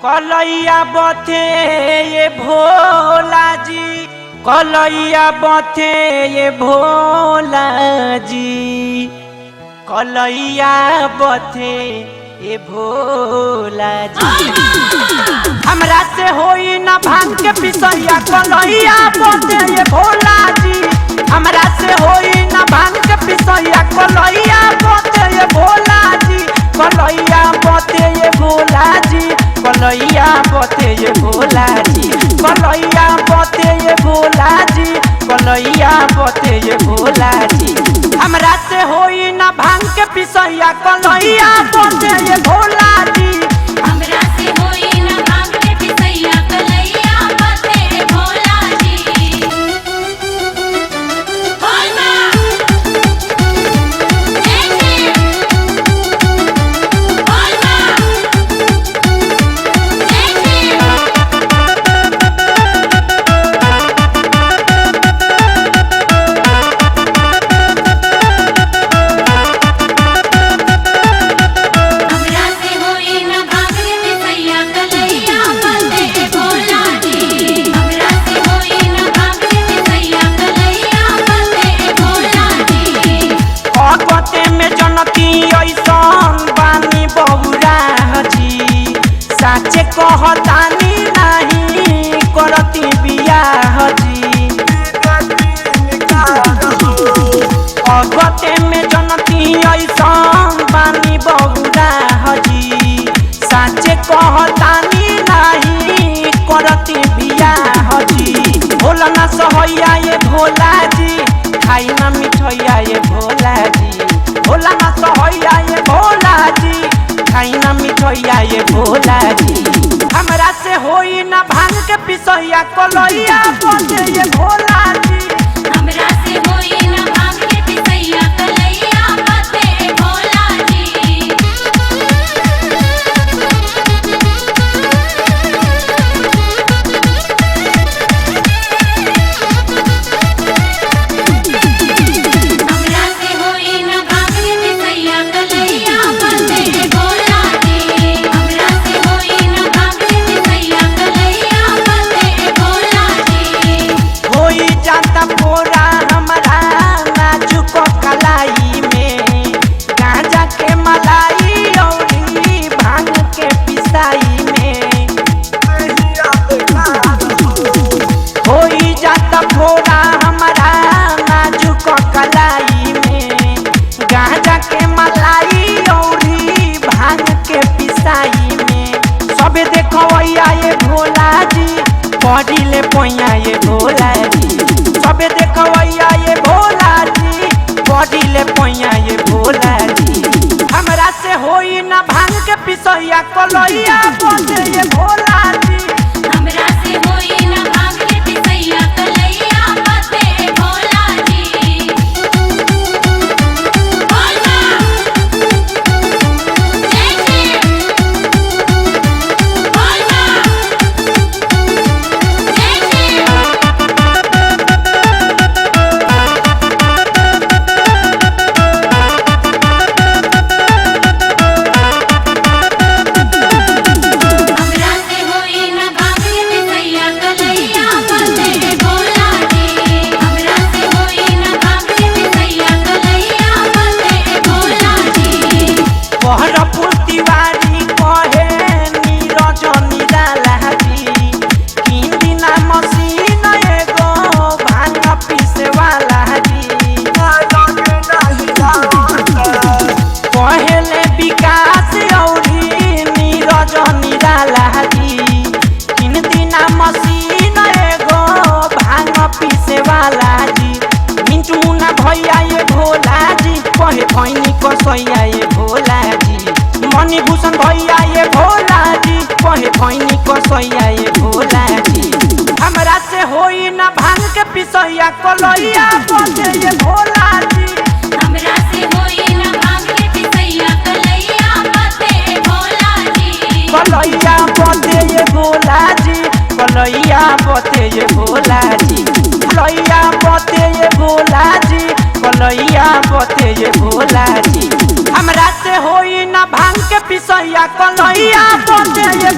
कलैया बथे ये भोला जी, कलैया बथे ये भोला जी, कलैया बथे ये भोला जी। हमरा से होई ना भांग के पिसैया, कलैया बथे ये भोला जी। हमरा से होई ना भांग के पिसैया, कलैया बथे ये भोला जी, कलैया बथे ये भोला जी, कलैया बथे ये भोला जी, कलैया बथे ये भोला जी, कलैया बथे ये भोला जी। हमरा से होई ना भांग के पिसैया, कलैया बथे ये भोला जी। हमरा से होई ना भांग के पिसैया, कलैया बथे ये भोला जी। बोल मां जय जय, बोल मां जय जय। हमरा से होई ना भांग के पिसैया, कलैया बथे ये भोला जी। हमरा से होई ना भांग के पिसैया, कलैया बथे ये भोला जी। भगवते में जनती ऐसन बानी बहुरा जी, साचे कहतानी नहीं करती बियाह जी। भगवते में जनती ऐसन बानी बहुरा जी, साचे कहतानी नहीं करती बियाह जी। भोला ना सहैया ये भोला जी, खाई ना मिठैया ये भोला जी। भोला ना सहैया ये भोला जी, खाई ना मिठैया ये भोला जी। हमरा से होई ना भांग के पिसैया, कलैया बथे ये भोला जी। हमरा से होई ना भांग के पिसैया, कलैया बथे ये भोला जी। हमरा से होई ना भांग के पिसैया, कलैया बथे ये भोला जी। हमरा से होई ना भांग के पिसैया, कलैया बथे ये भोला जी। होई जाता पोरा हमरा नाजुक कलाई में, गांजा के मलाई औरी भांग के पिसाई में। होई जाता पोरा हमरा नाजुक कलाई में, गांजा के मलाई औरी भांग के पिसाई में। सबे देखवैया ये भोला जी, पढ़िले पैया ये भोला जी। सबे देखवैया ये भोला जी, पढ़िले पैया ये भोला जी। हमरा से होई ना भांग के पिसैया, कलैया बथे ये भोला जी। हमरा से होई ना भांग के पिसैया, कलैया बथे ये भोला जी। बोल मां जय जय, बोल मां जय जय। हमरा से होई ना भांग के पिसैया, कलैया बथे ये भोला जी। हमरा से होई ना भांग के पिसैया, कलैया बथे ये भोला जी। बहरपुर तिवारी कहे नीरज निराला जी, किन दिना मशीन एगो भांग पीसे वाला जी। पहले विकास औरी नीरज निराला जी, किन दिना मशीन एगो भांग पीसे वाला जी। मिंटू ना भैया ये भोला जी, कहे खैनी कसैया ये भोला जी। मणिभूषण भैया ये भोला जी, कहे खैनी कसैया ये भोला जी। हमरा से होई ना भांग के पिसैया, कलैया बथे ये भोला जी। हमरा से होई ना भांग के पिसैया, कलैया बथे ये भोला जी। कलैया बथे ये भोला जी, कलैया बथे ये भोला जी। कलैया बथे ये भोला जी, कलैया बथे ये भोला जी। हमरा से होई ना भांग के पिसैया, कलैया बथे ये